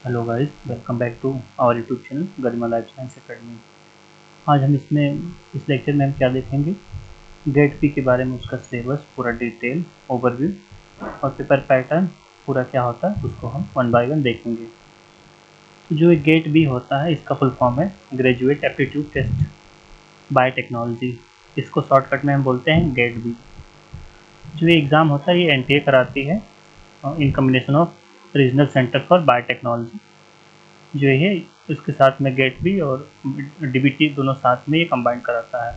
Hello guys, welcome back to our YouTube channel Garima life science academy. आज हम इस lecture में हम क्या देखेंगे, गेट पी के बारे में, उसका सिलेबस पूरा डिटेल ओवरव्यू और पेपर पैटर्न पूरा क्या होता है उसको हम वन बाय वन देखेंगे। तो जो गेट बी होता है इसका फुल फॉर्म है ग्रेजुएट एप्टीट्यूड टेस्ट बायोटेक्नोलॉजी। इसको शॉर्टकट में हम बोलते हैं गेट बी। जो ये एग्ज़ाम होता है ये एनटीए कराती है in combination of Regional Centre for Biotechnology. जो है इसके साथ में गेट बी और डीबीटी दोनों साथ में ये कंबाइन कराता है।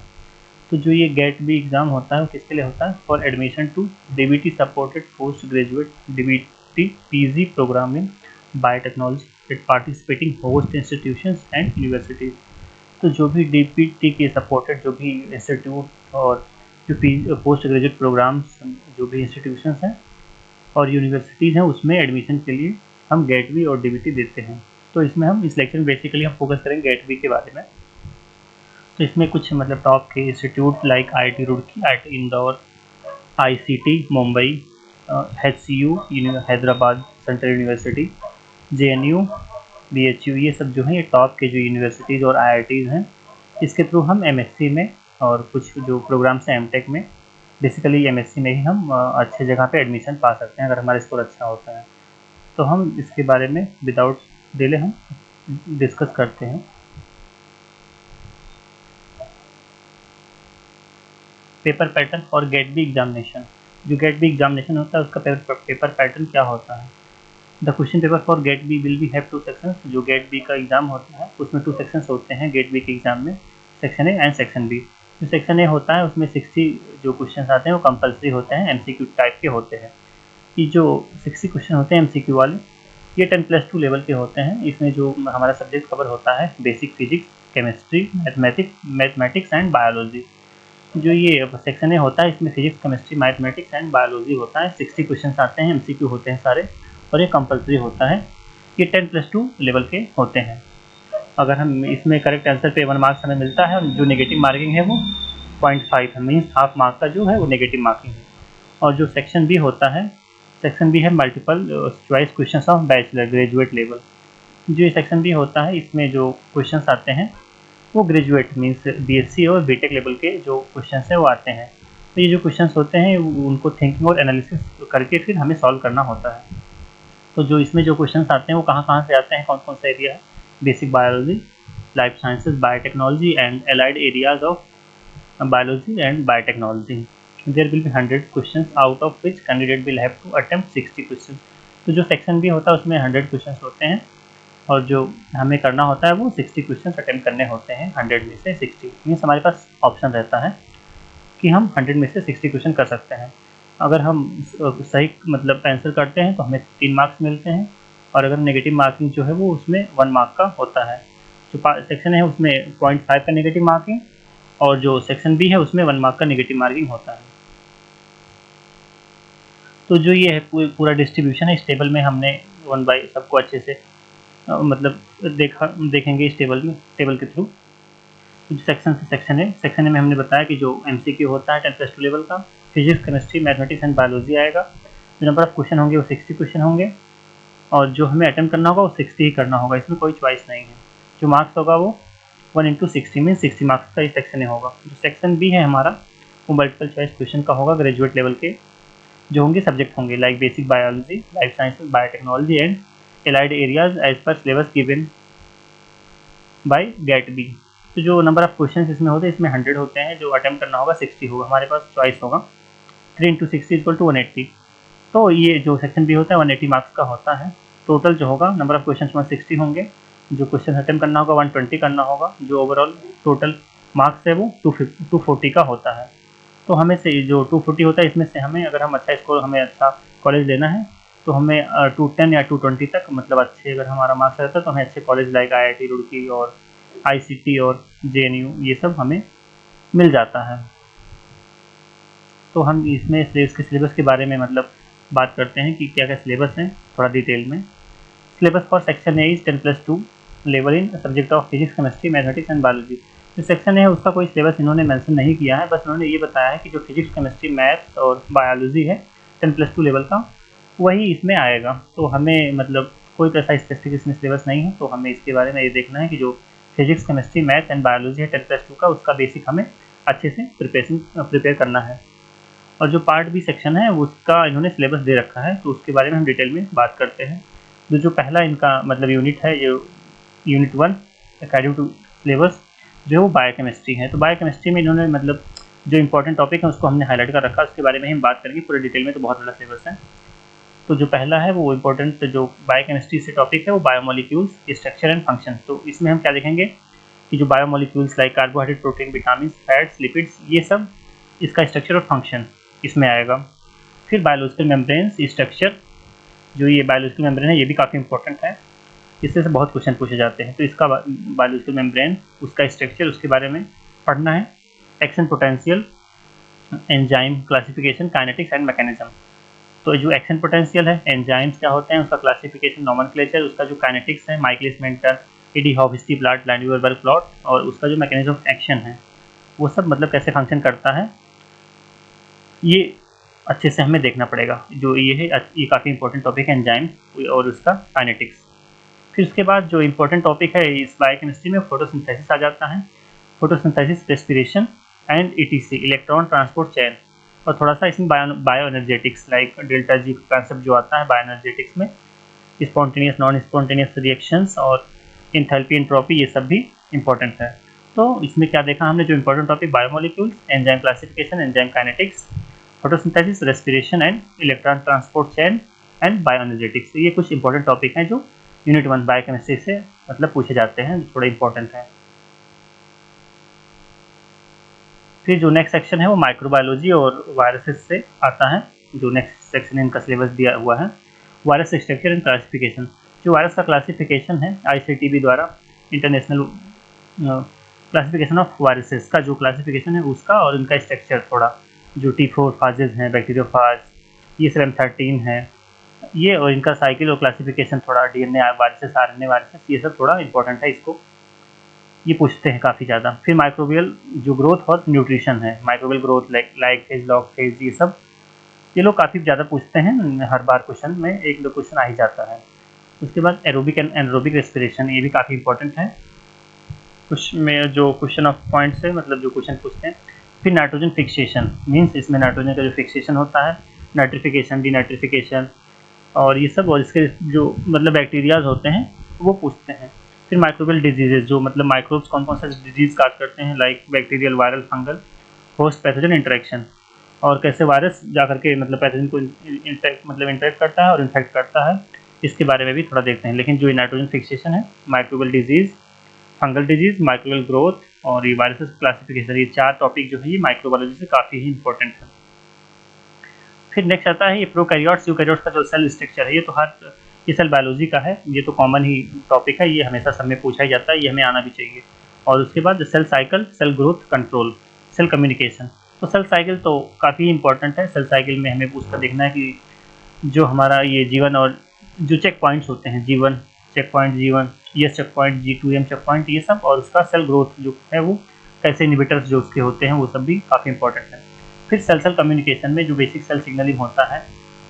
तो जो ये गेट बी एग्ज़ाम होता है वो किसके लिए होता है? For admission to DBT supported post graduate DBT PG program in biotechnology at participating host institutions and universities. तो जो भी डीबीटी के सपोर्टेड जो भी इंस्टीट्यूट और जो पोस्ट ग्रेजुएट प्रोग्राम्स जो भी इंस्टीट्यूशंस हैं और यूनिवर्सिटीज़ हैं उसमें एडमिशन के लिए हम गेट बी और डीबीटी देते हैं। तो इसमें हम इस लेक्चर में बेसिकली हम फोकस करेंगे गेट बी के बारे में। तो इसमें कुछ मतलब टॉप के institute like IIT Roorkee, IIT Indore, ICT Mumbai, HCU Hyderabad central university, JNU, BHU, ये सब जो हैं ये टॉप के जो यूनिवर्सिटीज़ और आईआईटीज़ हैं। इसके थ्रू हम एमएससी में और कुछ जो प्रोग्राम्स हैं एमटेक में, बेसिकली एमएससी में ही हम अच्छे जगह पे एडमिशन पा सकते हैं अगर हमारा स्कोर अच्छा होता है। तो हम इसके बारे में विदाउट डिले हम डिस्कस करते हैं। पेपर पैटर्न और गेट बी एग्जामिनेशन। जो गेट बी एग्जामिनेशन होता है उसका पेपर पैटर्न क्या होता है? The question paper for GAT B will be have two sections. जो गेट बी का एग्जाम होता है उसमें 2 सेक्शंस होते हैं गेट बी के एग्जाम में, section A and section B. जो सेक्शन ए होता है उसमें 60 जो क्वेश्चन आते हैं वो कंपलसरी होते हैं, एमसीक्यू टाइप के होते हैं। ये जो 60 क्वेश्चन होते हैं एमसीक्यू वाले, ये 10+2 लेवल के होते हैं। इसमें जो हमारा सब्जेक्ट कवर होता है basic physics, chemistry, mathematics and biology. जो ये सेक्शन ए होता है इसमें physics, chemistry, mathematics and biology होता है। 60 क्वेश्चन आते हैं, एमसीक्यू होते हैं सारे और ये कंपलसरी होता है। ये 10+2 लेवल के होते हैं। अगर हम इसमें करेक्ट आंसर पे 1 मार्क्स हमें मिलता है और जो नेगेटिव मार्किंग है वो 0.5 है, मीन्स हाफ मार्क का जो है वो नेगेटिव मार्किंग है। और जो सेक्शन बी होता है, सेक्शन बी है multiple choice question of bachelor graduate level. जो ये सेक्शन बी होता है इसमें जो क्वेश्चन आते हैं वो ग्रेजुएट मीन्स बीएससी और बीटेक लेवल के जो क्वेश्चन हैं वो आते हैं। तो ये जो क्वेश्चन होते हैं उनको थिंकिंग और एनालिसिस करके फिर हमें सॉल्व करना होता है। तो जो इसमें जो क्वेश्चन आते हैं वो कहाँ से आते हैं, कौन कौन सा एरिया है? Basic biology, life sciences, biotechnology and allied areas of biology and biotechnology. There will be 100 questions out of which candidate will have to attempt 60 questions. तो जो सेक्शन बी होता है उसमें 100 क्वेश्चंस होते हैं और जो हमें करना होता है वो 60 क्वेश्चंस अटेम्प्ट करने होते हैं। 100 में से 60 मीन्स हमारे पास ऑप्शन रहता है कि हम 100 में से 60 क्वेश्चन कर सकते हैं। अगर हम सही मतलब आंसर करते हैं तो हमें 3 मार्क्स मिलते हैं और अगर नेगेटिव मार्किंग जो है वो उसमें 1 मार्क का होता है। जो सेक्शन है उसमें 0.5 का नेगेटिव मार्किंग और जो सेक्शन बी है उसमें 1 मार्क का नेगेटिव मार्किंग होता है। तो जो ये है पूरा डिस्ट्रीब्यूशन है, इस टेबल में हमने 1 बाय सबको अच्छे से मतलब देखेंगे इस टेबल के थ्रू। तो सेक्शन से सेक्शन ए में हमने बताया कि जो एमसीक्यू होता है 10+2 लेवल का, physics, chemistry, mathematics and biology आएगा। जो नंबर ऑफ क्वेश्चन होंगे वो 60 क्वेश्चन होंगे और जो हमें अटेम्प्ट करना होगा वो 60 ही करना होगा, इसमें कोई चॉइस नहीं है। जो मार्क्स होगा वो 1 × 60 मीन 60 मार्क्स का इस सेक्शन में होगा। जो सेक्शन बी है हमारा वो मल्टीपल चॉइस क्वेश्चन का होगा, ग्रेजुएट लेवल के जो होंगे सब्जेक्ट होंगे like basic biology, life sciences, biotechnology and allied areas as per syllabus given by GAT B. तो जो नंबर ऑफ क्वेश्चन इसमें होते हैं इसमें 100 होते हैं, जो अटेम्प्ट करना होगा 60 होगा, हमारे पास चॉइस होगा 3 × 60 = 180। तो ये जो सेक्शन बी होता है 180 मार्क्स का होता है। टोटल जो होगा नंबर ऑफ क्वेश्चन 160 होंगे, जो क्वेश्चन अटेम्प्ट करना होगा 120 करना होगा, जो ओवरऑल टोटल मार्क्स है वो 240 का होता है। तो हमें से जो 240 होता है इसमें से हमें अगर हम अच्छा स्कोर, हमें अच्छा कॉलेज लेना है तो हमें 210 या 220 तक मतलब अच्छे अगर हमारा मार्क्स रहता है तो हमें अच्छे कॉलेज लाइक आईआईटी रुड़की और आईसीटी और जेएनयू ये सब हमें मिल जाता है। तो हम इसमें इसके सिलेबस के बारे में मतलब बात करते हैं कि क्या क्या सिलेबस है थोड़ा डिटेल में। Syllabus for section A is 10+2 level in subject of physics, chemistry, mathematics and biology. जो सेक्शन है उसका कोई सिलेबस इन्होंने मेंशन नहीं किया है, बस उन्होंने ये बताया है कि जो फिजिक्स, केमिस्ट्री, मैथ्स और बायोलॉजी है 10+2 लेवल का वही इसमें आएगा। तो हमें मतलब कोई तो ऐसा स्पेसिफिक इसमें सिलेबस नहीं है, तो हमें इसके बारे में ये देखना है कि जो physics, chemistry, math and biology है 10+2 का, उसका बेसिक हमें अच्छे से प्रिपेयर करना है। और जो पार्ट बी सेक्शन है उसका इन्होंने सिलेबस दे रखा है, तो उसके बारे में हम डिटेल में बात करते हैं। जो पहला इनका मतलब यूनिट है, जो यूनिट 1 अकॉर्डिंग टू सिलेबस जो है वो बायोकेमिस्ट्री है। तो बायोकेमिस्ट्री में इन्होंने मतलब जो इंपॉर्टेंट टॉपिक है उसको हमने हाईलाइट कर रखा है, उसके बारे में हम बात करेंगे पूरे डिटेल में, तो बहुत बड़ा सिलेबस है। तो जो पहला है वो इंपॉर्टेंट जो बायोकेमिस्ट्री से टॉपिक है वो बायोमोलिक्यूल्स, स्ट्रक्चर एंड फंक्शन। तो इसमें हम क्या देखेंगे कि जो biomolecules like carbohydrate, protein, vitamin, fats, lipids, ये सब इसका स्ट्रक्चर और फंक्शन इसमें आएगा। फिर बायोलॉजिकल मेम्ब्रेन्स स्ट्रक्चर, जो ये बायोलॉजिकल मेम्ब्रेन है ये भी काफ़ी इंपॉर्टेंट है, इससे से बहुत क्वेश्चन पूछे जाते हैं। तो इसका बायोलॉजिकल मेम्ब्रेन, उसका स्ट्रक्चर, उसके बारे में पढ़ना है। Action potential, enzyme classification, kinetics and mechanism. तो जो एक्शन पोटेंशियल है, एंजाइम्स क्या होते हैं, उसका क्लासिफिकेशन, नॉमेनक्लेचर, उसका जो काइनेटिक्स है, माइकलिस मेंटन, एडी हॉफ, स्टी प्लॉट, लैंडबर्ग प्लॉट, और उसका जो मैकेनिज्म ऑफ एक्शन है वो सब मतलब कैसे फंक्शन करता है, ये अच्छे से हमें देखना पड़ेगा। जो ये है ये काफ़ी इंपॉर्टेंट टॉपिक है एंजाइम और उसका काइनेटिक्स। फिर उसके बाद जो इंपॉर्टेंट टॉपिक है इस बायोकेमिस्ट्री में फोटोसिंथेसिस आ जाता है। Photosynthesis, respiration and etc, electron transport chain, और थोड़ा सा इसमें bio energetics like delta G concept जो आता है बायो एनर्जेटिक्स में, स्पॉन्टेनियस, नॉन स्पॉन्टेनियस रिएक्शंस और एंथैल्पी, एंट्रोपी, ये सब भी इंपॉर्टेंट है। तो इसमें क्या देखा हमने, जो important topic biomolecules, enzyme classification, enzyme kinetics, photosynthesis, respiration and electron transport chain and bio energetics. ये कुछ इंपॉर्टेंट टॉपिक हैं जो यूनिट 1 बायोकेमिस्ट्री से मतलब पूछे जाते हैं, थोड़ा इंपॉर्टेंट है। फिर जो नेक्स्ट सेक्शन है वो माइक्रोबायोलॉजी और वायरसेस से आता है। जो नेक्स्ट सेक्शन इनका सिलेबस दिया हुआ है, वायरस स्ट्रक्चर एंड क्लासिफिकेशन। जो वायरस का क्लासिफिकेशन है ICTB द्वारा, इंटरनेशनल क्लासिफिकेशन ऑफ वायरसेस का जो क्लासिफिकेशन है उसका, और उनका स्ट्रक्चर थोड़ा, जो T4 फाजेज हैं, बैक्टीरियोफाज, ये सब M13 है ये, और इनका साइकिल और क्लासिफिकेशन थोड़ा, DNA वायरसेस, RNA वायरसेस, ये सब थोड़ा इंपॉर्टेंट है, इसको ये पूछते हैं काफ़ी ज़्यादा। फिर माइक्रोबियल जो ग्रोथ और न्यूट्रिशन है, microbial growth like phase, log phase, ये सब ये लोग काफ़ी ज़्यादा पूछते हैं, हर बार क्वेश्चन में 1-2 क्वेश्चन आ ही जाता है। उसके बाद एरोबिक एंड एनरोबिक रेस्पिरेशन, ये भी काफ़ी इंपॉर्टेंट है, कुछ में जो क्वेश्चन ऑफ पॉइंट्स है मतलब जो क्वेश्चन पूछते हैं। फिर नाइट्रोजन फिक्सेशन, मीन्स इसमें नाइट्रोजन का जो फिक्सेशन होता है, नाइट्रिफिकेशन, डीनाइट्रिफिकेशन, और ये सब, और इसके जो मतलब बैक्टीरियाज होते हैं वो पूछते हैं। फिर माइक्रोबियल डिजीजेज, जो मतलब माइक्रोब्स कौन कौन सा डिजीज काज करते हैं, like bacterial, viral, fungal, host pathogen interaction, और कैसे वायरस जा करके मतलब पैथोजन को इंटरेक्ट करता है और इन्फेक्ट करता है, इसके बारे में भी थोड़ा देखते हैं। लेकिन जो नाइट्रोजन फिक्सेशन है, microbial disease, fungal disease, microbial growth और ये वायरसेस क्लासिफिकेशन, ये 4 टॉपिक जो है ये माइक्रोबायोलॉजी से काफ़ी ही इंपॉर्टेंट है। फिर नेक्स्ट आता है ये प्रोकैरियोट्स, यूकैरियोट्स का जो सेल स्ट्रक्चर है, ये सेल बायोलॉजी का है, ये तो कॉमन ही टॉपिक है, ये हमेशा सब में पूछा ही जाता है, ये हमें आना भी चाहिए। और उसके बाद cell cycle, cell growth control, cell communication. तो सेल साइकिल तो काफ़ी इंपॉर्टेंट है। सेल साइकिल में हमें उसका देखना है कि जो हमारा ये जीवन और जो चेक पॉइंट्स होते हैं, G one checkpoint, G one ES checkpoint, G2M checkpoint, ये सब, और उसका सेल ग्रोथ जो है वो कैसे इनहिबिटर्स जो उसके होते हैं वो सब भी काफ़ी इंपॉर्टेंट है। फिर सेल कम्युनिकेशन में जो बेसिक सेल सिग्नलिंग होता है,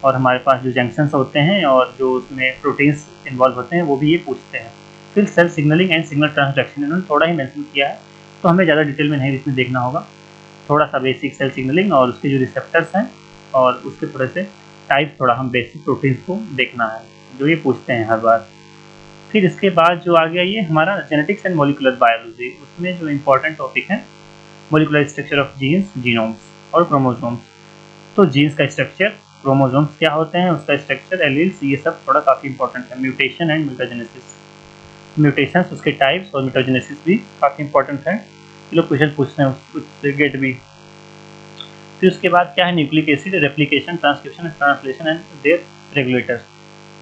और हमारे पास जो जंक्शंस होते हैं और जो उसमें प्रोटीन्स इन्वॉल्व होते हैं वो भी ये पूछते हैं। फिर cell signalling and signal transduction, इन्होंने थोड़ा ही मेंशन किया है, तो हमें ज़्यादा डिटेल में नहीं इसमें देखना होगा, थोड़ा सा बेसिक सेल सिग्नलिंग और उसके जो रिसेप्टर्स हैं और उसके थोड़े से टाइप, थोड़ा हम बेसिक प्रोटीन्स को देखना है, जो ये पूछते हैं हर बार। फिर इसके बाद जो आ गया ये हमारा जेनेटिक्स एंड मॉलिक्यूलर बायोलॉजी, उसमें जो इंपॉर्टेंट टॉपिक है molecular structure of genes, genomes और क्रोमोसोम्स। तो जीन्स का स्ट्रक्चर, क्रोमोसोम्स क्या होते हैं, उसका स्ट्रक्चर, एलील्स, ये सब थोड़ा काफ़ी इंपॉर्टेंट है। म्यूटेशन एंड म्यूटाजेनेसिस, म्यूटेशंस, उसके टाइप्स और म्यूटाजेनेसिस भी काफ़ी इंपॉर्टेंट है, ये लोग क्वेश्चन पूछते हैं उससे गेट भी। फिर उसके बाद क्या है, nucleic acid, replication, transcription, translation and their regulators.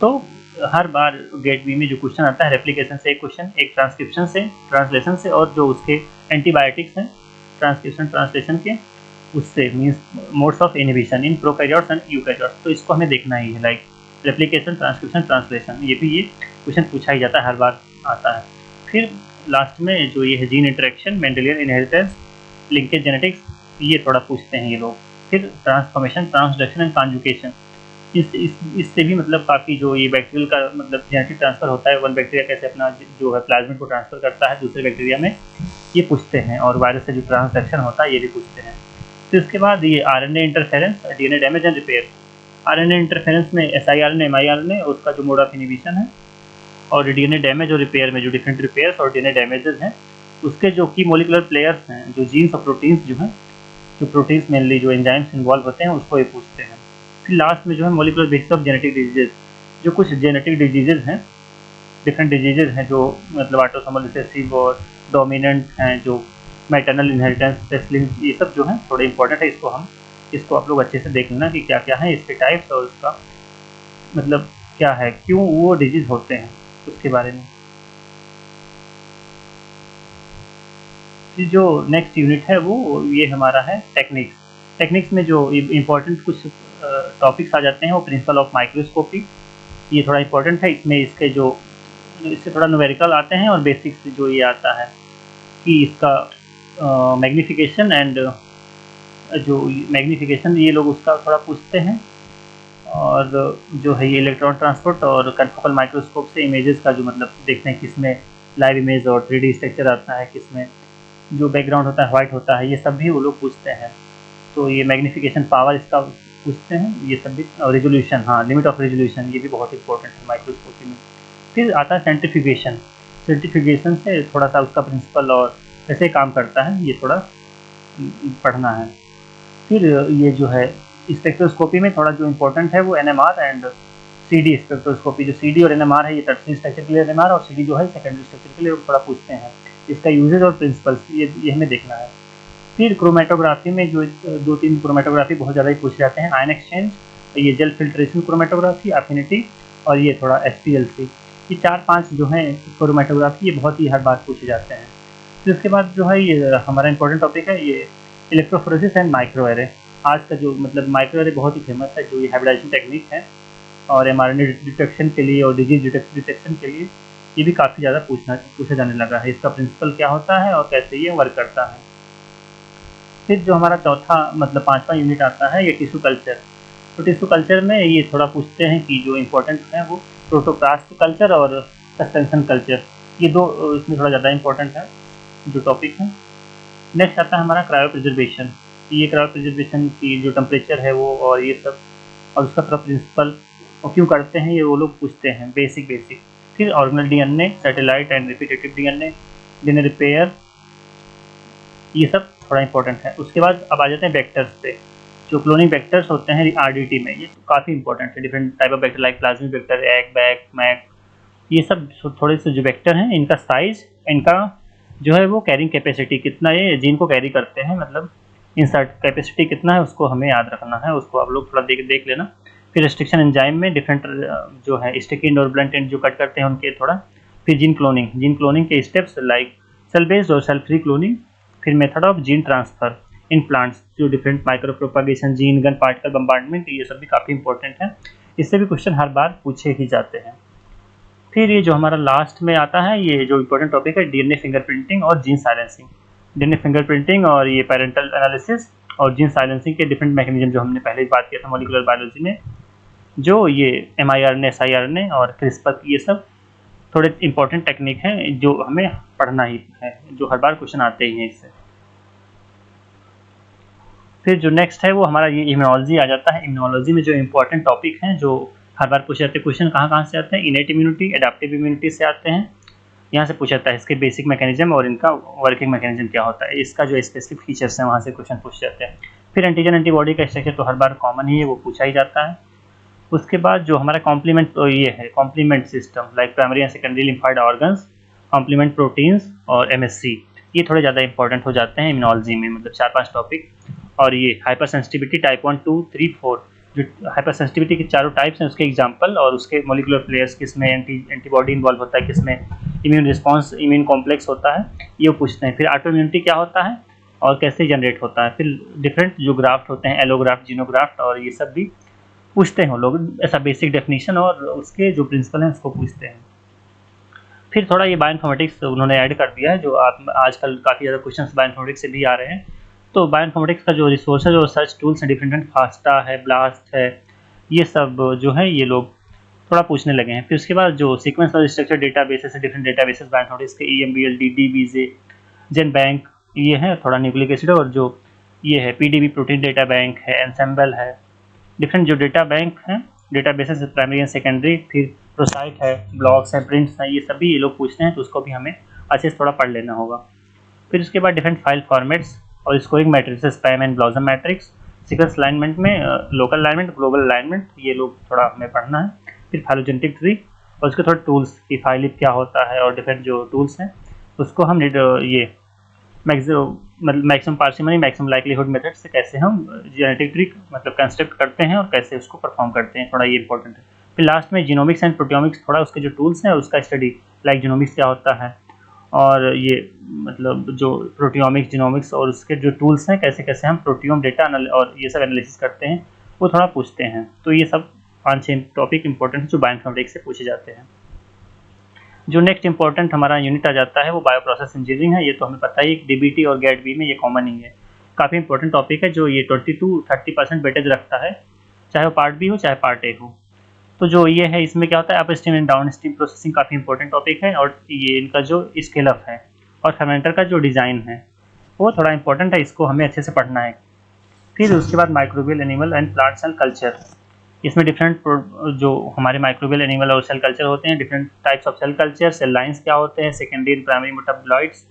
तो हर बार गेट बी में जो क्वेश्चन आता है, रेप्लिकेशन से एक क्वेश्चन, एक ट्रांसक्रिप्शन से, ट्रांसलेशन से, और जो उसके एंटीबायोटिक्स हैं ट्रांसक्रिप्शन ट्रांसलेशन के, उससे means modes of inhibition in prokaryotes and eukaryotes. तो इसको हमें देखना ही है, लाइक रेप्लिकेशन, ट्रांसक्रिप्शन, ट्रांसलेशन, ये भी ये क्वेश्चन पूछा ही जाता है, हर बार आता है। फिर लास्ट में जो ये है gene interaction, Mendelian inheritance, linkage genetics, ये थोड़ा पूछते हैं ये लोग। फिर ट्रांसफॉर्मेशन, ट्रांसडक्शन एंड कॉन्जुगेशन, इससे भी मतलब काफ़ी जो ये बैक्टीरियल का मतलब जेनेटिक ट्रांसफ़र होता है, वन बैक्टीरिया कैसे अपना जो है प्लाज्मिड को ट्रांसफ़र करता है दूसरे बैक्टीरिया में, ये पूछते हैं, और वायरस से जो ट्रांसडक्शन होता है ये भी पूछते हैं। फिर उसके बाद ये RNA interference, DNA damage and repair. RNA interference में siRNA, miRNA उसका जो मोड ऑफ इनिबिशन है, और डीएनए डैमेज और रिपेयर में जो डिफरेंट रिपेयर्स और डीएनए डैमेजेस हैं, उसके जो की मोलिकुलर प्लेयर्स हैं, जो जीन्स और प्रोटीन्स जो हैं, जो प्रोटीन्स मेनली जो एंजाइम्स इन्वॉल्व होते हैं, उसको ये पूछते हैं। फिर लास्ट में जो है molecular basis of genetic diseases, जो कुछ जेनेटिक डिजीजेज हैं, डिफरेंट डिजीजेज हैं जो मतलब ऑटोसोमल रिसेसिव और डोमिनेंट हैं, जो मैटरनल इनहेरिटेंस स्पेशलिंग, ये सब जो है थोड़े इंपॉर्टेंट है। इसको आप लोग अच्छे से देख लेना कि क्या क्या है इसके टाइप्स, और उसका मतलब क्या है, क्यों वो डिजीज होते हैं, उसके बारे में। फिर जो नेक्स्ट यूनिट है वो ये हमारा है टेक्निक्स। टेक्निक्स में जो इम्पोर्टेंट कुछ टॉपिक्स आ जाते हैं वो प्रिंसिपल ऑफ माइक्रोस्कोपी, ये थोड़ा इम्पोर्टेंट है। इसमें इससे थोड़ा न्यूमेरिकल आते हैं, और बेसिक्स जो ये आता है कि इसका मैग्नीफिकेशन एंड जो मैग्नीफिकेशन ये लोग उसका थोड़ा पूछते हैं, और जो है ये इलेक्ट्रॉन ट्रांसपोर्ट और कन्फोकल माइक्रोस्कोप से इमेजेस का जो मतलब देखते हैं किसमें लाइव इमेज और 3D स्ट्रक्चर आता है, किसमें जो बैकग्राउंड होता है वाइट होता है, ये सब भी वो लोग पूछते हैं। तो ये मैग्नीफिकेशन पावर इसका पूछते हैं, ये सब भी, और रेजोल्यूशन, हाँ लिमिट ऑफ रेजोल्यूशन, ये भी बहुत इंपॉर्टेंट है माइक्रोस्कोपी में। फिर आता है सेंट्रीफ्यूगेशन। सेंट्रीफ्यूगेशन से थोड़ा सा उसका प्रिंसिपल और कैसे काम करता है ये थोड़ा पढ़ना है। फिर ये जो है स्पेक्ट्रोस्कोपी में थोड़ा जो इम्पोर्टेंट है वो NMR एंड CD स्पेक्ट्रोस्कोपी। जो CD और NMR है ये टर्सरी स्ट्रक्चर के लिए NMR, और CD जो है सेकेंडरी स्ट्रक्चर के लिए थोड़ा पूछते हैं। इसका यूजेज और प्रिंसिपल्स ये हमें देखना है। फिर क्रोमेटोग्राफी में जो 2-3 क्रोमेटोग्राफी बहुत ज़्यादा ही पूछे जाते हैं, आयन एक्सचेंज, ये जेल फिल्ट्रेशन क्रोमेटोग्राफी, अफिनिटी, और ये थोड़ा HPLC। ये 4-5 जो हैं क्रोमेटोग्राफी, ये बहुत ही हर बार पूछे जाते हैं। फिर उसके बाद जो है ये हमारा इंपॉर्टेंट टॉपिक है ये इलेक्ट्रोफोरेसिस एंड माइक्रोएरे। आज का जो मतलब माइक्रोएरे बहुत ही फेमस है, जो ये हाइब्रिडाइजेशन टेक्निक है, और mRNA डिटेक्शन के लिए और डिजीज डिटेक्शन के लिए ये भी काफ़ी ज़्यादा पूछा जाने लगा है। इसका प्रिंसिपल क्या होता है और कैसे ये वर्क करता है। फिर जो हमारा चौथा मतलब 5वां यूनिट आता है ये टिश्यू कल्चर। तो टिश्यू कल्चर में ये थोड़ा पूछते हैं कि जो इम्पोर्टेंट है वो प्रोटोप्लास्ट कल्चर और सस्पेंशन कल्चर, ये दो इसमें थोड़ा ज़्यादा इम्पोर्टेंट है जो टॉपिक है। नेक्स्ट आता है हमारा क्रायो प्रिजर्वेशन। ये क्रायो प्रिजर्वेशन की जो टेम्परेचर है वो और ये सब, और उसका थोड़ा प्रिंसिपल और क्यों करते हैं ये वो लोग पूछते हैं, बेसिक। फिर organelle DNA, satellite and repetitive DNA repair, ये सब थोड़ा इंपॉर्टेंट है। उसके बाद अब आ जाते हैं वेक्टर्स पे। जो क्लोनिंग वेक्टर्स होते हैं RDT में, ये तो काफ़ी इंपॉर्टेंट है। Different type of vector like plasmid vector, एग, बैक, मैक, ये सब थोड़े से जो वेक्टर हैं, इनका साइज, इनका जो है वो कैरिंग कैपेसिटी कितना ये जीन को कैरी करते हैं, मतलब इंसर्ट कैपेसिटी कितना है, उसको हमें याद रखना है। उसको आप लोग थोड़ा देख लेना। फिर रिस्ट्रिक्शन एंजाइम में डिफरेंट जो है स्टिकिंड और ब्लंट एंड जो कट करते हैं उनके थोड़ा। फिर जीन क्लोनिंग के स्टेप्स लाइक सेल बेस्ड और सेल फ्री क्लोनिंग। फिर method of gene transfer in plants, जो different micro propagation, gene gun, particle bombardment, ये सब भी काफ़ी इंपॉर्टेंट है। इससे भी क्वेश्चन हर बार पूछे ही जाते हैं। फिर ये जो हमारा लास्ट में आता है ये जो इम्पोर्टेंट टॉपिक है DNA फिंगरप्रिंटिंग और जीन साइलेंसिंग। DNA फिंगरप्रिंटिंग और ये पेरेंटल एनालिसिस और जीन साइलेंसिंग के डिफरेंट मैकेनिज्म जो हमने पहले ही बात किया था मॉलिक्यूलर बायोलॉजी में, जो ये mRNA, siRNA और CRISPR, ये सब थोड़े इंपॉर्टेंट टेक्निक हैं जो हमें पढ़ना ही है, जो हर बार क्वेश्चन आते ही हैं इससे। फिर जो नेक्स्ट है वो हमारा ये इम्यूनोलॉजी आ जाता है। इम्यूनोलॉजी में जो इम्पोर्टेंट टॉपिक हैं जो हर बार पूछे जाते हैं, क्वेश्चन कहाँ से आते हैं, इनेट इम्यूनिटी, एडाप्टिव इम्यूनिटी से आते हैं। यहाँ से पूछा जाता है इसके बेसिक मैकेनिज्म और इनका वर्किंग मैकेनिज्म क्या होता है, इसका जो स्पेसिफिक फीचर्स हैं वहाँ से क्वेश्चन पूछ जाते हैं। फिर एंटीजन एंटीबॉडी का स्ट्रक्चर तो हर बार कॉमन ही है, वो पूछा ही जाता है। उसके बाद जो हमारा कॉम्प्लीमेंट, तो ये है complement system like primary and secondary lymphoid organs, complement proteins और MSC, ये थोड़े ज़्यादा इंपॉर्टेंट हो जाते हैं इम्यूनोलॉजी में, मतलब 4-5 टॉपिक। और ये हाइपर सेंसिटिविटी टाइप 1, 2, 3, 4, जो हाइपर सेंसिटिविटी के चारों टाइप्स हैं उसके एग्जांपल और उसके मॉलिक्यूलर प्लेयर्स, किसमें एंटीबॉडी इन्वॉल्व होता है, किसमें इम्यून रिस्पॉन्स, इम्यून कॉम्प्लेक्स होता है, ये पूछते हैं। फिर ऑटो इम्यूनिटी क्या होता है और कैसे जनरेट होता है। फिर डिफरेंट जो ग्राफ्ट होते हैं, एलोग्राफ्ट, जीनोग्राफ्ट, और ये सब भी पूछते हैं लोग, ऐसा बेसिक डेफिनेशन और उसके जो प्रिंसिपल हैं उसको पूछते हैं। फिर थोड़ा ये बायोइन्फॉर्मेटिक्स उन्होंने ऐड कर दिया है, जो आप आजकल काफ़ी ज़्यादा क्वेश्चंस बायोइन्फॉर्मेटिक्स से भी आ रहे हैं। तो बायोइन्फॉर्मेटिक्स का जो रिसोर्सेज और सर्च टूल्स हैं डिफरेंट, फास्टा है, ब्लास्ट है, ये सब जो है ये लोग थोड़ा पूछने लगे हैं। फिर उसके बाद जो सीक्वेंस और स्ट्रक्चर डेटाबेसेस है, डिफरेंट डेटाबेसेस बैंक नोट इसके EMBL, DDBJ, जेन बैंक, ये है थोड़ा न्यूक्लिक एसिड, और जो ये है PDB प्रोटीन डेटा बैंक है, एंसेंबल है, डिफरेंट जो डेटा बैंक हैं, डेटाबेसेस प्राइमरी एंड सेकेंडरी, फिर प्रोसाइट है, ब्लॉक्स हैं, प्रिंट्स हैं, ये सभी ये लोग पूछते हैं, तो उसको भी हमें अच्छे से थोड़ा पढ़ लेना होगा। फिर उसके बाद डिफरेंट फाइल फॉर्मेट्स और scoring matrix, spam and blossom matrix, sequence alignment में लोकल अलाइनमेंट, ग्लोबल अलाइनमेंट, ये लोग थोड़ा हमें पढ़ना है। फिर फाइलोजेनेटिक ट्री और उसके थोड़ा टूल्स की फाइलिप क्या होता है, और डिफरेंट जो टूल्स हैं उसको हम ये maximum parsimony, maximum likelihood method से कैसे हम जेनेटिक ट्री मतलब कंस्ट्रक्ट करते हैं और कैसे उसको परफॉर्म करते हैं, थोड़ा ये इंपॉर्टेंट है। फिर लास्ट में जीनोमिक्स एंड प्रोटियोमिक्स, थोड़ा उसके जो टूल्स हैं उसका स्टडी, लाइक जीनोमिक्स क्या होता है, और ये मतलब जो प्रोटियोमिक्स, जीनोमिक्स और उसके जो टूल्स हैं, कैसे कैसे हम प्रोटियोम डेटा और ये सब एनालिसिस करते हैं, वो थोड़ा पूछते हैं। तो ये सब 5-6 टॉपिक इंपॉर्टेंट जो बायोइन्फॉर्मेटिक्स से पूछे जाते हैं। जो नेक्स्ट इंपॉर्टेंट हमारा यूनिट आ जाता है वो बायो प्रोसेस इंजीनियरिंग है। ये तो हमें पता ही, DBT और GATB में ये कॉमन ही है, काफ़ी इंपॉर्टेंट टॉपिक है, जो ये 20-30% वेटेज रखता है, चाहे वो पार्ट बी हो चाहे पार्ट ए हो। तो जो ये है इसमें क्या होता है, up stream and down stream processing काफ़ी इंपॉर्टेंट टॉपिक है, और ये इनका जो स्केल अप है और फर्मेंटर का जो डिज़ाइन है वो थोड़ा इंपॉर्टेंट है, इसको हमें अच्छे से पढ़ना है। फिर उसके बाद microbial animal and plant cell culture, इसमें डिफरेंट जो हमारे माइक्रोबियल एनिमल और सेल कल्चर होते हैं, different types of cell culture, cell lines क्या होते हैं, सेकेंडरी एंड प्राइमरी मेटाबॉलाइट्स,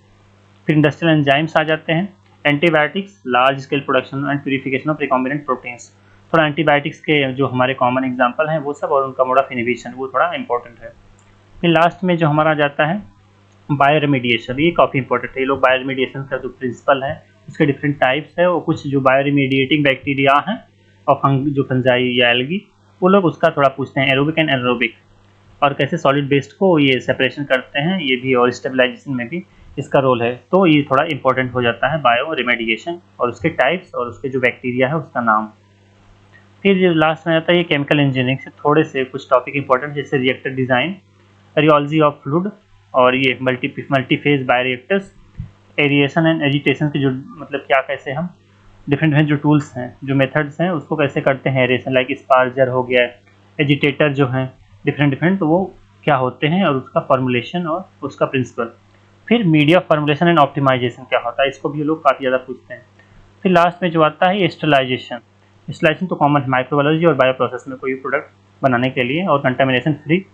फिर इंडस्ट्रियल एंजाइम्स आ जाते हैं, antibiotics, large scale production and purification of recombinant proteins, थोड़ा एंटीबायोटिक्स के जो हमारे कॉमन एग्जाम्पल हैं वो सब, और उनका मोड ऑफ इनहिबिशन वो थोड़ा इंपॉर्टेंट है। फिर लास्ट में जो हमारा जाता है बायो रेमिडिएशन, ये काफ़ी इंपॉर्टेंट है। ये लोग बायो रेमिडिएशन का जो प्रिंसिपल है उसके डिफरेंट टाइप्स है, और कुछ जो बायो रेमिडिएटिंग बैक्टीरिया हैं और जो फंजाई या एल्गी, वो लोग उसका थोड़ा पूछते हैं, एरोबिक एंड एनारोबिक, और कैसे सॉलिड वेस्ट को ये सेपरेशन करते हैं, ये भी, और स्टेबलाइजेशन में भी इसका रोल है। तो ये थोड़ा इंपॉर्टेंट हो जाता है बायो रेमेडिएशन और उसके टाइप्स और उसके जो बैक्टीरिया है उसका नाम। फिर जो लास्ट में आता है ये केमिकल इंजीनियरिंग से थोड़े से कुछ टॉपिक इंपॉर्टेंट, जैसे reactor design, rheology of fluid, और ये multiphase bioreactors, aeration and agitation के जो मतलब क्या कैसे हम डिफरेंट जो टूल्स हैं, जो मेथड्स हैं उसको कैसे करते हैं, एरेशन लाइक स्पार्जर हो गया, एजिटेटर जो हैं डिफरेंट, तो वो क्या होते हैं और उसका फॉर्मुलेशन और उसका प्रिंसिपल। फिर मीडिया फॉर्मुलेशन एंड ऑप्टिमाइजेशन क्या होता है, इसको भी लोग काफ़ी ज़्यादा पूछते हैं। फिर लास्ट में जो आता है स्टरलाइजेशन, स्टरलाइजेशन तो कॉमन है माइक्रोबायोलॉजी और बायो प्रोसेस में, कोई प्रोडक्ट बनाने के लिए और कंटामिनेशन फ्री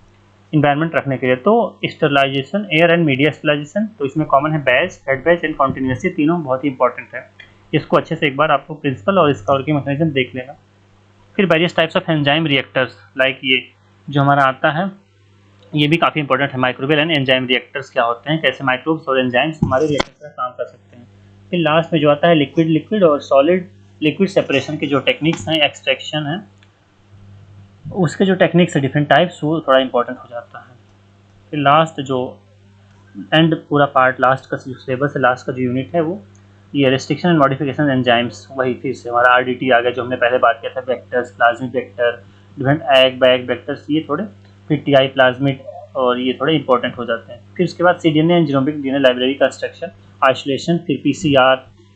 इन्वायरमेंट रखने के लिए। तो sterilisation, air and media sterilisation, तो इसमें कॉमन है batch, fed batch and continuous, ये तीनों बहुत ही इंपॉर्टेंट है। इसको अच्छे से एक बार आपको प्रिंसिपल और इसका वर्किंग मैकेनिज्म देख लेना। फिर various types of enzyme reactors, like ये जो हमारा आता है ये भी काफ़ी इंपॉर्टेंट है, माइक्रोबियल एंड एंजाइम रिएक्टर्स क्या होते हैं, कैसे माइक्रोब्स और एंजाइम्स हमारे रिएक्टर का काम कर सकते हैं। फिर लास्ट में जो आता है लिक्विड और सॉलिड लिक्विड सेपरेशन के जो टेक्निक्स हैं, एक्सट्रैक्शन है, उसके जो टेक्निक्स है डिफरेंट टाइप्स, वो थोड़ा इंपॉर्टेंट हो जाता है। फिर लास्ट जो एंड पूरा पार्ट, लास्ट का जो सिलेबस है, लास्ट का जो यूनिट है वो ये रेस्ट्रिक्शन एंड मॉडिफिकेशन एंजाइम्स, वही फिर से हमारा RDT आ गया जो हमने पहले बात किया था, vectors, plasmid vector, different egg bag vectors, ये थोड़े, फिर TI प्लाज्मिड, और ये थोड़े इंपॉर्टेंट हो जाते हैं। फिर उसके बाद CDNA and genomic DNA library construction, isolation, फिर PCR,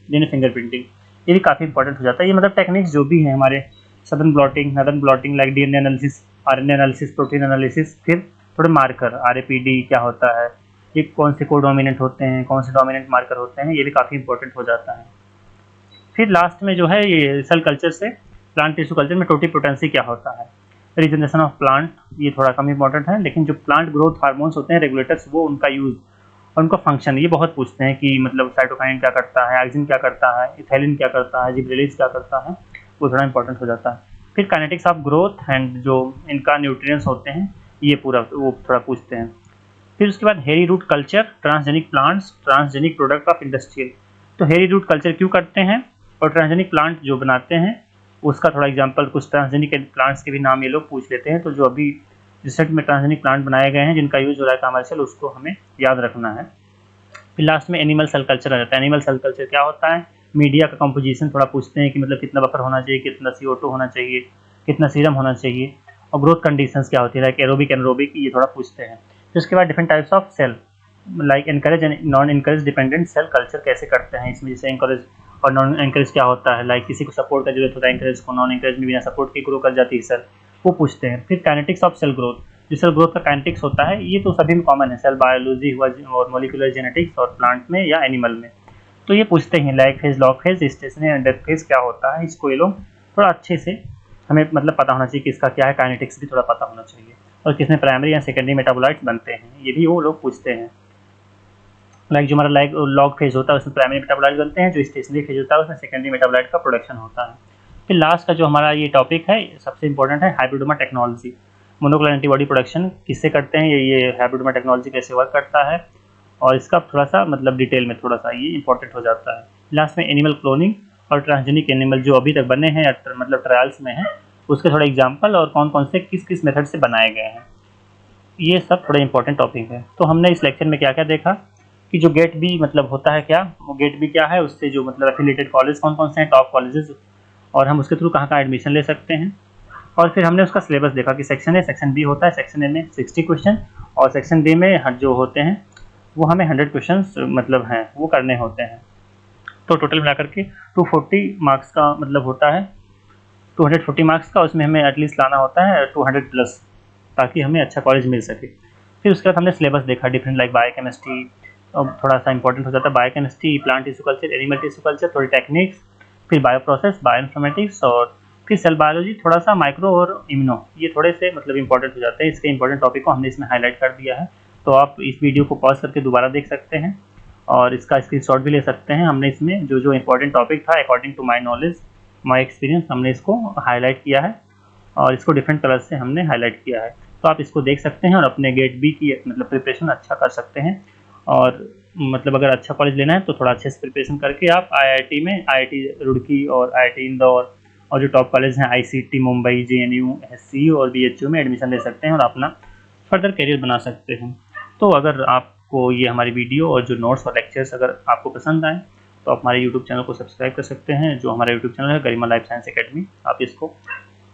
DNA फिंगरप्रिंटिंग, ये भी काफ़ी इंपॉर्टेंट हो जाता है। ये मतलब टेक्निक्स जो भी हैं हमारे, southern blotting, northern blotting, like DNA analysis, RNA analysis, protein analysis, फिर थोड़े मार्कर, RAPD क्या होता है, ये कौन से कोडोमिनेंट होते हैं, कौन से डोमिनेंट मार्कर होते हैं, ये भी काफ़ी इंपॉर्टेंट हो जाता है। फिर लास्ट में जो है ये सेल कल्चर से प्लांट टिश्यू कल्चर में टोटिपोटेंसी क्या होता है, रीजनरेशन ऑफ प्लांट, ये थोड़ा कम इंपॉर्टेंट है, लेकिन जो प्लांट ग्रोथ हार्मोन्स होते हैं, रेगुलेटर्स, वो उनका यूज़ और उनका फंक्शन ये बहुत पूछते हैं कि मतलब साइटोकाइन क्या करता है, ऑक्सिन क्या करता है, इथाइलिन क्या करता है, जिबरेलिस क्या करता है, वो थोड़ा इंपॉर्टेंट हो जाता है। फिर काइनेटिक्स ऑफ ग्रोथ एंड जो इनका न्यूट्रिएंट्स होते हैं, ये पूरा वो थोड़ा पूछते हैं। फिर उसके बाद hairy root culture, transgenic plants, transgenic product of industrial, तो हेरी रूट कल्चर क्यों करते हैं और ट्रांसजेनिक प्लांट जो बनाते हैं उसका थोड़ा एग्जांपल, कुछ ट्रांसजेनिक प्लांट्स के भी नाम ये लोग पूछ लेते हैं। तो जो अभी रिसेंट में ट्रांसजेनिक प्लांट बनाए गए हैं जिनका यूज़ हो रहा है कमर्शियल, उसको हमें याद रखना है। फिर लास्ट में एनिमल सेल कल्चर आ जाता है। एनिमल सेल कल्चर क्या होता है, मीडिया का कंपोजिशन थोड़ा पूछते हैं कि मतलब कितना बफर होना चाहिए, कितना CO2 होना चाहिए, कितना सीरम होना चाहिए, और ग्रोथ कंडीशंस क्या होती है, लाइक एरोबिक एनारोबिक, ये थोड़ा पूछते हैं। फिर उसके बाद different types of cell, like anchorage and non anchorage dependent cell culture कैसे करते हैं, इसमें जैसे एनकरेज और नॉन एनकरेज क्या होता है, लाइक किसी को सपोर्ट का जरूरत होता है एनकरेज को, नॉन एनकरेज में बिना सपोर्ट के ग्रो कर जाती है सेल, वो पूछते हैं। फिर काइनेटिक्स ऑफ सेल ग्रोथ, जो सेल ग्रोथ का काइनेटिक्स होता है ये तो सभी में कॉमन है, सेल बायोलॉजी हुआ और मोलिकुलर जेनेटिक्स और प्लांट में या एनिमल में। तो ये पूछते हैं lag phase, log phase, stationary and death phase क्या होता है, इसको ये लोग थोड़ा अच्छे से हमें मतलब पता होना चाहिए कि इसका क्या है, काइनेटिक्स भी थोड़ा पता होना चाहिए, और किसमें प्राइमरी या सेकेंडरी मेटाबोलाइट्स बनते हैं ये भी वो लोग पूछते हैं। लाइक जो हमारा लाइक लॉग फेज होता है उसमें प्राइमरी मेटाबोलाइट बनते हैं, जो स्टेशनरी फेज होता है उसमें सेकेंडरी मेटाबोलाइट का प्रोडक्शन होता है। फिर लास्ट का जो हमारा ये टॉपिक है सबसे इंपॉर्टेंट है hybridoma technology, monoclonal antibody production किससे करते हैं, ये हाइब्रिडोमा टेक्नोलॉजी कैसे वर्क करता है, और इसका थोड़ा सा मतलब डिटेल में थोड़ा सा ये इंपॉर्टेंट हो जाता है। लास्ट में एनिमल क्लोनिंग और ट्रांसजेनिक एनिमल जो अभी तक बने हैं मतलब ट्रायल्स में हैं उसके थोड़े एग्जाम्पल और कौन कौन से किस किस मेथड से बनाए गए हैं, ये सब थोड़े इंपॉर्टेंट टॉपिक है। तो हमने इस लेक्चर में क्या क्या देखा कि जो गेट बी मतलब होता है क्या, वो गेट बी क्या है, उससे जो मतलब एफिलिएटेड कॉलेज कौन कौन से हैं, टॉप कॉलेजेस, और हम उसके थ्रू कहाँ कहाँ एडमिशन ले सकते हैं। और फिर हमने उसका सिलेबस देखा कि सेक्शन ए सेक्शन बी होता है, सेक्शन ए में 60 क्वेश्चन और सेक्शन बी में जो होते हैं वो हमें 100 क्वेश्चन मतलब हैं वो करने होते हैं। तो टोटल मिला करके 240 मार्क्स का मतलब होता है, 240 मार्क्स का, उसमें हमें एटलीस्ट लाना होता है 200 प्लस ताकि हमें अच्छा कॉलेज मिल सके। फिर उसके बाद हमने सिलेबस देखा डिफरेंट लाइक बायोकेमिस्ट्री, थोड़ा सा इंपॉर्टेंट हो जाता है biochemistry, plant tissue culture, animal tissue culture, थोड़ी टेक्निक्स, फिर बायो प्रोसेस, बायो इन्फॉर्मेटिक्स, और फिर सेल बायोलॉजी, थोड़ा सा माइक्रो और इम्यूनो, ये थोड़े से मतलब इंपॉर्टेंट हो जाते हैं। इसके इंपॉर्टेंट टॉपिक को हमने इसमें हाईलाइट कर दिया है, तो आप इस वीडियो को पॉज करके दोबारा देख सकते हैं और इसका स्क्रीनशॉट भी ले सकते हैं। हमने इसमें जो जो इंपॉर्टेंट टॉपिक था according to my knowledge my experience हमने इसको हाईलाइट किया है और इसको डिफरेंट कलर से हमने हाईलाइट किया है, तो आप इसको देख सकते हैं और अपने गेट बी की मतलब प्रिपरेशन अच्छा कर सकते हैं। और मतलब अगर अच्छा कॉलेज लेना है तो थोड़ा अच्छे से प्रिपरेशन करके आप आईआईटी में, आईआईटी रुड़की और आईआईटी इंदौर और जो टॉप कॉलेज हैं आईसीटी मुंबई, जेएनयू, एससीयू और बीएचयू में एडमिशन ले सकते हैं और अपना फर्दर करियर बना सकते हैं। तो अगर आपको ये हमारी वीडियो और जो नोट्स और लेक्चर्स अगर आपको पसंद आए तो आप हमारे यूट्यूब चैनल को सब्सक्राइब कर सकते हैं, जो हमारा यूट्यूब चैनल है गरिमा लाइफ साइंस एकेडमी। आप इसको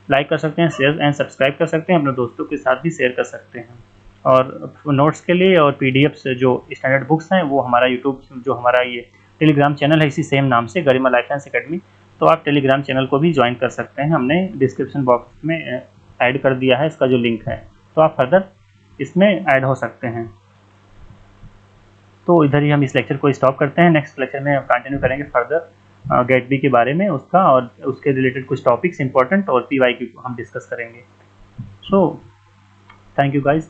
लाइक कर सकते हैं, शेयर एंड सब्सक्राइब कर सकते हैं, अपने दोस्तों के साथ भी शेयर कर सकते हैं। और नोट्स के लिए और पीडीएफ्स जो स्टैंडर्ड बुक्स हैं वो हमारा यूट्यूब जो हमारा ये टेलीग्राम चैनल है इसी सेम नाम से गरिमा लाइफ साइंस एकेडमी, तो आप टेलीग्राम चैनल को भी ज्वाइन कर सकते हैं, हमने डिस्क्रिप्शन बॉक्स में ऐड कर दिया है इसका जो लिंक है, तो आप फर्दर इसमें ऐड हो सकते हैं। तो इधर ही हम इस लेक्चर को स्टॉप करते हैं, नेक्स्ट लेक्चर में हम कंटिन्यू करेंगे फर्दर गेट बी के बारे में उसका और उसके रिलेटेड कुछ टॉपिक्स इंपॉर्टेंट और पीवाईक्यू हम डिस्कस करेंगे। So thank you guys.